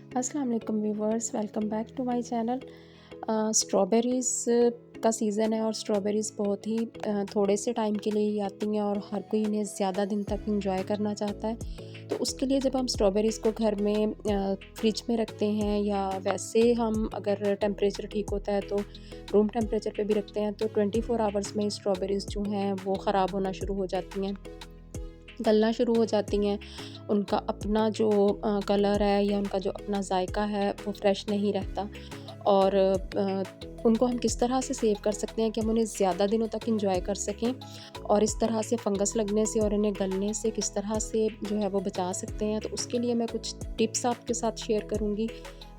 अस्सलाम वालेकुम viewers, welcome back to my channel. Strawberries का सीज़न है और स्ट्रॉबेरीज़ बहुत ही थोड़े से टाइम के लिए ही आती हैं और हर कोई इन्हें ज़्यादा दिन तक इंजॉय करना चाहता है। तो उसके लिए जब हम स्ट्रॉबेरीज़ को घर में फ्रिज में रखते हैं या वैसे हम अगर टेम्परेचर ठीक होता है तो रूम टेम्परेचर पे भी रखते हैं, तो 24 आवर्स में स्ट्रॉबेरीज़ जो हैं वो ख़राब होना शुरू हो जाती हैं, गलना शुरू हो जाती हैं। उनका अपना जो कलर है या उनका जो अपना जायका है वो फ्रेश नहीं रहता। और उनको हम किस तरह से सेव कर सकते हैं कि हम उन्हें ज़्यादा दिनों तक एंजॉय कर सकें, और इस तरह से फंगस लगने से और इन्हें गलने से किस तरह से जो है वो बचा सकते हैं। तो उसके लिए मैं कुछ टिप्स आपके साथ शेयर करूँगी,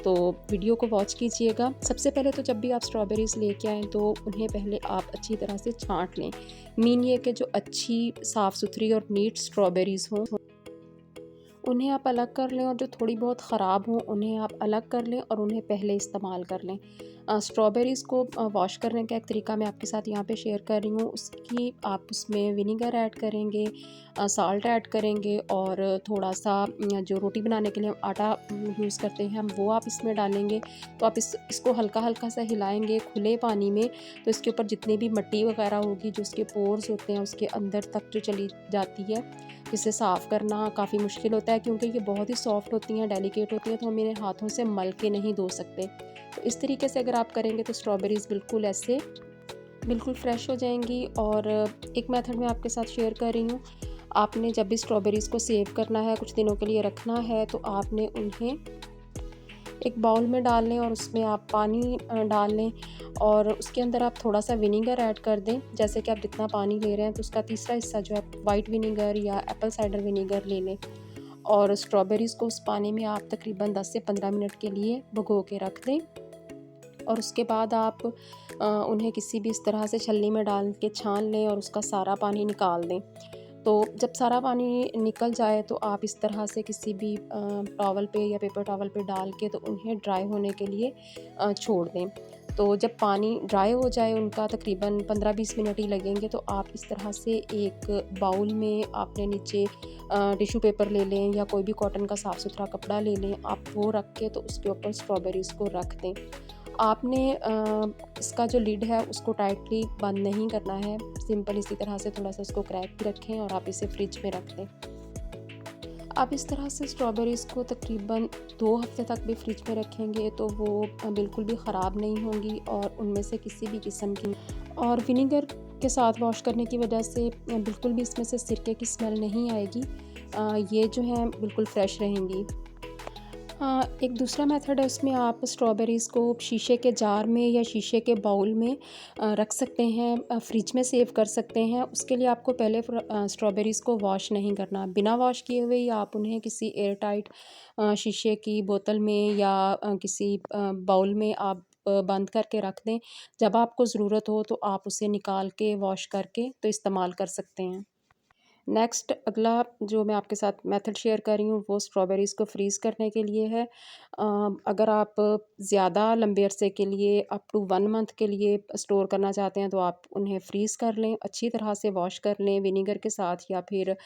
तो वीडियो को वॉच कीजिएगा। सबसे पहले तो जब भी आप स्ट्रॉबेरीज़ लेके आएँ तो उन्हें पहले आप अच्छी तरह से छाँट लें। मीन ये कि जो अच्छी साफ़ सुथरी और नीट स्ट्रॉबेरीज़ हों उन्हें आप अलग कर लें, और जो थोड़ी बहुत ख़राब हों उन्हें आप अलग कर लें और उन्हें पहले इस्तेमाल कर लें। स्ट्रॉबेरीज़ को वॉश करने का एक तरीका मैं आपके साथ यहाँ पे शेयर कर रही हूँ। उसकी आप उसमें विनेगर ऐड करेंगे, साल्ट ऐड करेंगे, और थोड़ा-सा जो रोटी बनाने के लिए हम आटा यूज़ करते हैं हम वो आप इसमें डालेंगे। तो आप इसको हल्का-हल्का सा हिलाएँगे खुले पानी में, तो इसके ऊपर जितनी भी मिट्टी वग़ैरह होगी, जो उसके पोर्स होते हैं उसके अंदर तक जो चली जाती है, जिसे साफ़ करना काफ़ी मुश्किल होता है क्योंकि ये बहुत ही सॉफ्ट होती हैं, डेलिकेट होती हैं, तो हम इन्हें हाथों से मल के नहीं धो सकते। तो इस तरीके से अगर आप करेंगे तो स्ट्रॉबेरीज़ बिल्कुल ऐसे बिल्कुल फ़्रेश हो जाएँगी। और एक मेथड मैं आपके साथ शेयर कर रही हूँ। आपने जब भी स्ट्रॉबेरीज़ को सेव करना है, कुछ दिनों के लिए रखना है, तो आपने उन्हें एक बाउल में डाल लें और उसमें आप पानी डाल लें, और उसके अंदर आप थोड़ा-सा विनेगर ऐड कर दें। जैसे कि आप जितना पानी ले रहे हैं तो उसका तीसरा हिस्सा जो है व्हाइट विनेगर या एप्पल साइडर विनेगर ले लें, और स्ट्रॉबेरीज़ को उस पानी में आप तकरीबन 10 से 15 मिनट के लिए भिगो के रख दें। और उसके बाद आप उन्हें किसी भी इस तरह से छलनी में डाल के छान लें और उसका सारा पानी निकाल दें। तो जब सारा पानी निकल जाए तो आप इस तरह से किसी भी टॉवल पे या पेपर टॉवल पे डाल के तो उन्हें ड्राई होने के लिए छोड़ दें। तो जब पानी ड्राई हो जाए, उनका तकरीबन 15-20 मिनट ही लगेंगे, तो आप इस तरह से एक बाउल में आपने नीचे टिश्यू पेपर ले लें या कोई भी कॉटन का साफ़ सुथरा कपड़ा ले लें, आप वो रख के तो उसके ऊपर स्ट्रॉबेरीज़ को रख दें। आपने इसका जो लिड है उसको टाइटली बंद नहीं करना है, सिंपल इसी तरह से थोड़ा-सा उसको क्रैक भी रखें और आप इसे फ्रिज में रख दें। आप इस तरह से स्ट्रॉबेरीज़ को तकरीबन 2 हफ़्ते तक भी फ्रिज में रखेंगे तो वो बिल्कुल भी ख़राब नहीं होंगी, और उनमें से किसी भी किस्म की, और विनेगर के साथ वॉश करने की वजह से बिल्कुल भी इसमें से सिरके की स्मेल नहीं आएगी। ये जो हैं बिल्कुल फ्रेश रहेंगी। हाँ, एक दूसरा मेथड है, उसमें आप स्ट्रॉबेरीज़ को शीशे के जार में या शीशे के बाउल में रख सकते हैं, फ्रिज में सेव कर सकते हैं। उसके लिए आपको पहले स्ट्रॉबेरीज़ को वॉश नहीं करना, बिना वॉश किए हुए ही आप उन्हें किसी एयर टाइट शीशे की बोतल में या किसी बाउल में आप बंद करके रख दें। जब आपको ज़रूरत हो तो आप उसे निकाल के वॉश करके तो इस्तेमाल कर सकते हैं। नेक्स्ट अगला जो मैं आपके साथ मेथड शेयर कर रही हूँ वो स्ट्रॉबेरीज़ को फ्रीज़ करने के लिए है। अगर आप ज़्यादा लंबे अरसे के लिए अप टू 1 मंथ के लिए स्टोर करना चाहते हैं तो आप उन्हें फ्रीज़ कर लें, अच्छी तरह से वॉश कर लें विनेगर के साथ, या फिर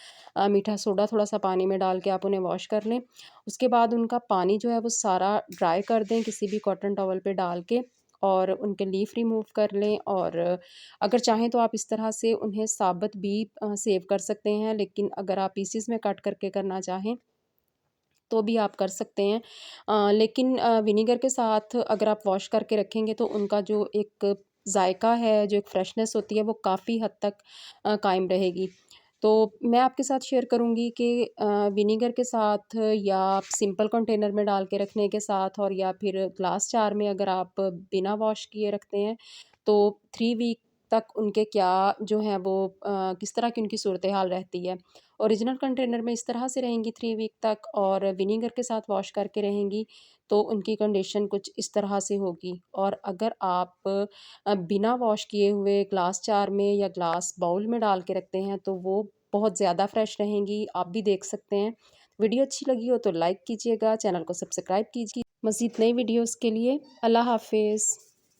मीठा सोडा थोड़ा-सा पानी में डाल के आप उन्हें वॉश कर लें। उसके बाद उनका पानी जो है वो सारा ड्राई कर दें किसी भी कॉटन टॉवल पे डाल के, और उनके लीफ रिमूव कर लें। और अगर चाहें तो आप इस तरह से उन्हें साबुत भी सेव कर सकते हैं, लेकिन अगर आप पीसेस में कट करके करना चाहें तो भी आप कर सकते हैं। लेकिन विनेगर के साथ अगर आप वॉश करके रखेंगे तो उनका जो एक जायका है, जो एक फ्रेशनेस होती है, वो काफ़ी हद तक कायम रहेगी। तो मैं आपके साथ शेयर करूँगी कि विनेगर के साथ या सिंपल कंटेनर में डाल के रखने के साथ, और या फिर ग्लास जार में अगर आप बिना वॉश किए रखते हैं तो 3 वीक तक उनके क्या जो हैं वो किस तरह की उनकी सूरत हाल रहती है। ओरिजिनल कंटेनर में इस तरह से रहेंगी 3 वीक तक, और विनेगर के साथ वॉश करके रहेंगी तो उनकी कंडीशन कुछ इस तरह से होगी। और अगर आप बिना वॉश किए हुए ग्लास जार में या ग्लास बाउल में डाल के रखते हैं तो वो बहुत ज़्यादा फ्रेश रहेंगी, आप भी देख सकते हैं। वीडियो अच्छी लगी हो तो लाइक कीजिएगा, चैनल को सब्सक्राइब कीजिए मज़ीद नई वीडियोज़ के लिए। अल्लाह हाफ़िज़।